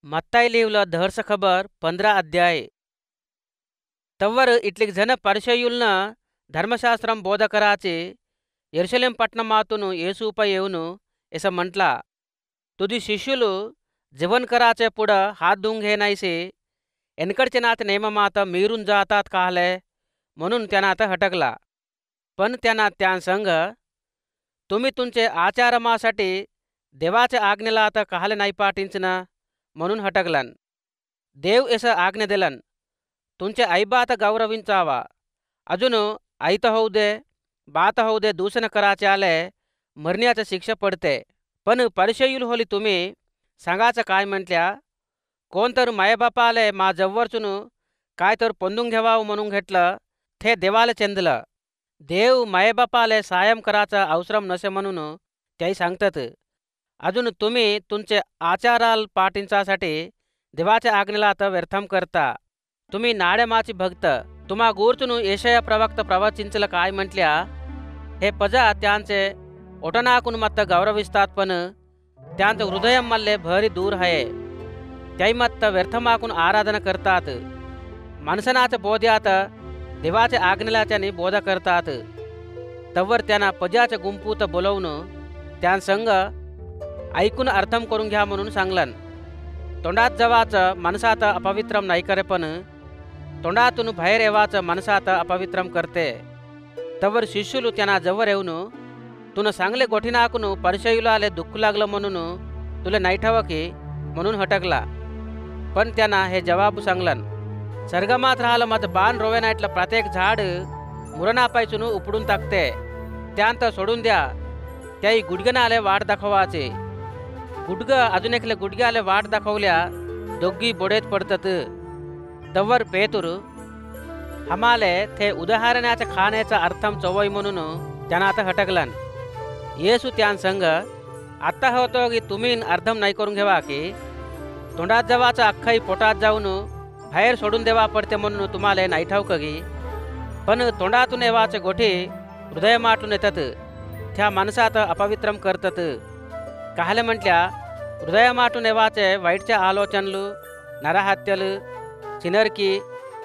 मत्ताई लिवलं धरस खबर 15 अध्याय. तव्वर इटलीक जन परिचयुलन धर्मशास्त्रम बोधकराचे यरूशलेम पట్టणमातून येसूपై येऊन असं म्हटला, तुझी शिष्युలు जीवन कराचे पुढं हात धुवून घेनायसे एनकडचे नात नेममात मीरून जातात काहले म्हणून त्यानात हटकला. पण त्यांना त्या संग तुम्ही तुमचे आचारमासाठी देवाच्या आज्ञेला आता काहले नाही पाटिंचन म्हणून हटकलन. देव असं आज्ञा दिलन, तुमचे आईबात गौरविंचावा. अजून आईत होऊ दे बात होऊ दे दूषण कराचे आले मरण्याची शिक्षा पडते. पण परिचयुल होली तुम्ही सांगाचं काय म्हटल्या, कोणतर मायबापाले मा जवळचून काय तर पोंदून घ्यावावं म्हणून घेतलं ते देवाला चेंदलं. देव मायबापाले सायम कराचा अवसरम नसे म्हणून त्याही सांगतात. अजून तुम्ही तुमचे आचाराल पाटिंचासाठी देवाच्या आज्ञेला आता व्यर्थम करता. तुम्ही नाडेमाची भक्त तुम्हा गूर्चून येशया प्रवक्त प्रवचिंचलं काय म्हटल्या, हे पजा त्यांचे ओटनाकून मत्त गौरविस्तात पण त्यांचं हृदय मल्ले भरी दूर आहे. त्याही मत्त व्यर्थमाकून आराधना करतात. माणसनाच्या बोध्यात देवाच्या आज्ञेलाच्याने बोध करतात. तवर त्यांना पजाच्या गुंपूत बोलवून त्यांसंग ऐकून अर्थम करून घ्या म्हणून सांगलन. तोंडात जवाचं मनसात अपवित्रम नाही करे पण तोंडातून बाहेर येवाचं मनसात अपवित्रम करते. तवर शिष्युలు त्यांना जवळ येऊन तुनं सांगले गोठी नाकून परिचयुला आले दुःख लागलं म्हणून तुला नाही ठावं की म्हणून हटकला. पण त्यांना हे जवाब सांगलन, सर्गमात राहिलं माझं बाण रोवे नाईटलं प्रत्येक झाड मुरणापायचून उपडून टाकते. त्यांत सोडून द्या त्याही गुडघ्यानं आले वाट दाखवाचे. गुडघं अजून एकले गुडघ्याले वाट दाखवल्या दोघी बोडेत पडतात. तवर पेतुर हमाले ते उदाहरणाच्या खाण्याचा अर्थम चवय म्हणून त्यांना आता हटकलन. येसू त्यांसंग आत्ता होतो की तुम्ही अर्धम नाही करून घ्यावा की तोंडात जवाचं अख्खाई पोटात जाऊन बाहेर सोडून देवा पडते म्हणून तुम्हाला नाही ठाऊक की. पण तोंडातून येवाचे गोठी हृदय माटून येतात त्या माणसात अपवित्रम करतात. काहले म्हटल्या, हृदय माटून येवाचे वाईटच्या आलोचनలు नरहत्यలు चिनरकी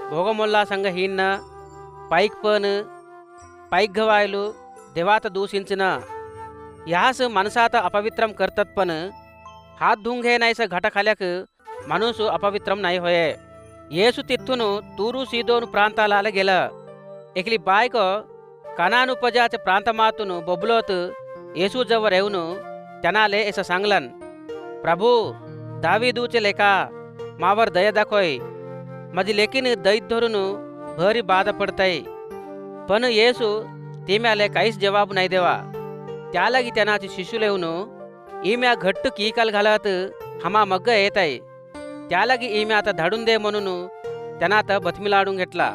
भोगमोल्ला संघ हिन्न पाईकपण पाईकघवायलू देवात दूषिंचन यास माणसात अपवित्रम करतात. पण हात धुवून घे नाहीस घाटा खाल्याक माणूस अपवित्रम नाही होय. येसू तिथून तूरू सीदोन प्रांताला गेलं. एकली बायको कनान उपजाच्या प्रांतमातून बोबलोत येसू जवळ येऊन त्यानाले असं सांगलन, प्रभू दावीदूचे लेका मावर दया दाखोय. माझी लेकीन दैत धरून भरी बाधा पडताय. पण येसू तिम्याले काहीच जवाब नाही देवा. त्यालागी त्यानाची शिशू येऊन इम्या घट्ट कीकाल घालत हमा मग्ग येत आहे. त्यालागी इम्या आता धाडून दे म्हणून त्यांना आता बथमीलाडून घेतला.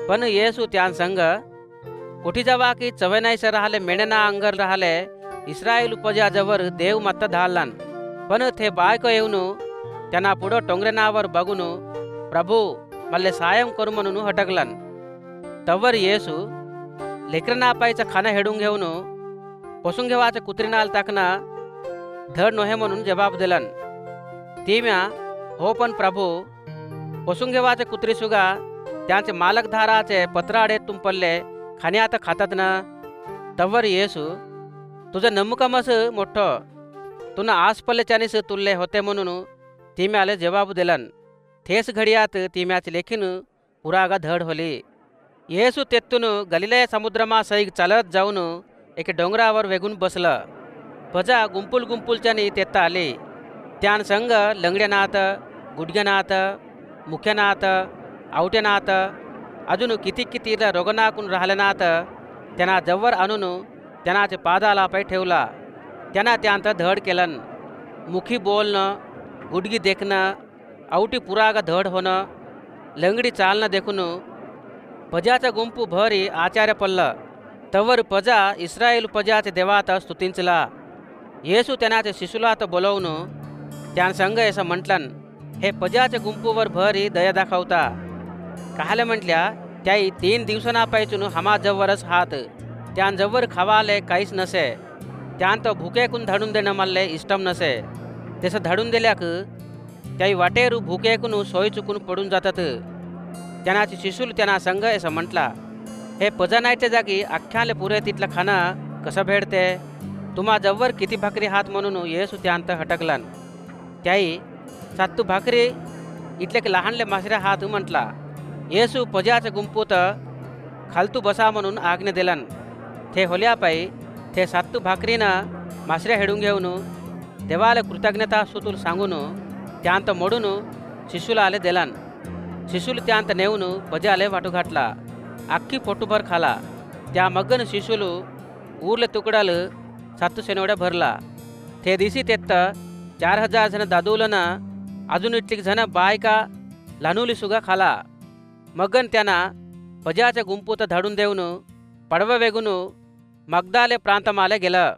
पण येसू त्यांसंग कुठी जावा की चवे नाहीस राहिले मेणना अंगर राहिले इस्रायल उपजाजवर देव मत्त धाडलान. पण ते बायको येऊन त्यांना पुढं टोंगरेनावर बघून प्रभू मल्ले सायम करू म्हणून हटकलन. तवर येसू लेकरना पायचं खाणं हेडून घेऊन पोसून घेवाच्या कुत्रीनाल टाकना धड नोहे म्हणून जबाब दिलन. तिम्या हो पण प्रभू पोसून घेवाचे कुत्री सुगा त्यांचे मालकधाराचे पत्राडे तुंपल्ले खाण्यात खातात ना. तवर येसू तुझं नम्मकमस मोठं तुनं आसपल्लेच्यानीस तुल्ले होते म्हणून तिम्याले जवाब दिलन. थेस घडियात तिम्याची लेखीन पुरागा धड होली. येसू तेथून गलिलय समुद्रमा सैग चालत जाऊन एके डोंगरावर वेगून बसलं. पजा गुंपुल गुंपुलच्यानी तेत्ता आले. त्यांसंग लंगड्यानात गुडघ्यानात मुख्यानात आवट्यानात अजून किती रोगनाकून राहिल्यानात त्यांना जवळ आणून त्यांनाचे पादाला पाय ठेवला. त्यांना त्यांत धड केलन. मुखी बोलणं गुडगी देखणं आवटी पुरागा धड होणं लंगडी चालणं देखून पजाचा गुंपू भरी आचार्य पडलं. तवर पजा इस्रायल पजाचे देवात स्तुतिंचला. येसू त्यांनाच्या शिशुलात बोलवून त्यांसंग असं म्हटलन, हे पजाच्या गुंपूवर भरी दया दाखवता. काहले म्हटल्या, त्याही 3 दिवसांपायचून हमाजवळच हात त्यांजवळ खावाले काहीच नसे. त्यांत भुकेकून धाडून देणं मल्ले इष्टम नसे. तसं धाडून दिल्याक त्याही वाटेरू भुकेकून सोय चुकून पडून जातात. त्यानाचे शिशूल त्यांना संघ असं म्हटला, हे पजनायच्या जागी अख्ख्याले पुरे तिथलं खाणं कसं भेटते? तुम्हा जवळ किती भाकरी हात म्हणून येसू त्यांत हटकलान. त्याही 7 भाकरी इथले की लहानले मासऱ्या हात म्हटला. येसू पजाच्या गुंपूत खालतू बसा म्हणून आज्ञा दिलान. ते होल्यापायी ते 7 भाकरीनं मासऱ्या हेडून घेऊन देवाला कृतज्ञता स्तुतुल सांगून त्यांत मोडून शिशूला आले दिलान. शिशूल त्यांत नेऊन पजाले वाटू घातला. अख्खी पोटभर खाला. त्या मग्गन शिशूल ऊरले तुकडाल 7 शेनवड्या भरला. ते दिवशी तेत्त 4000 जण दादूलना अजून इतली जण बायका लानुली सुगा खाला. मगन त्यांना पजाच्या गुंपूत धाडून देऊन पडव वेगून मगदाले प्रांतमाले गेलं.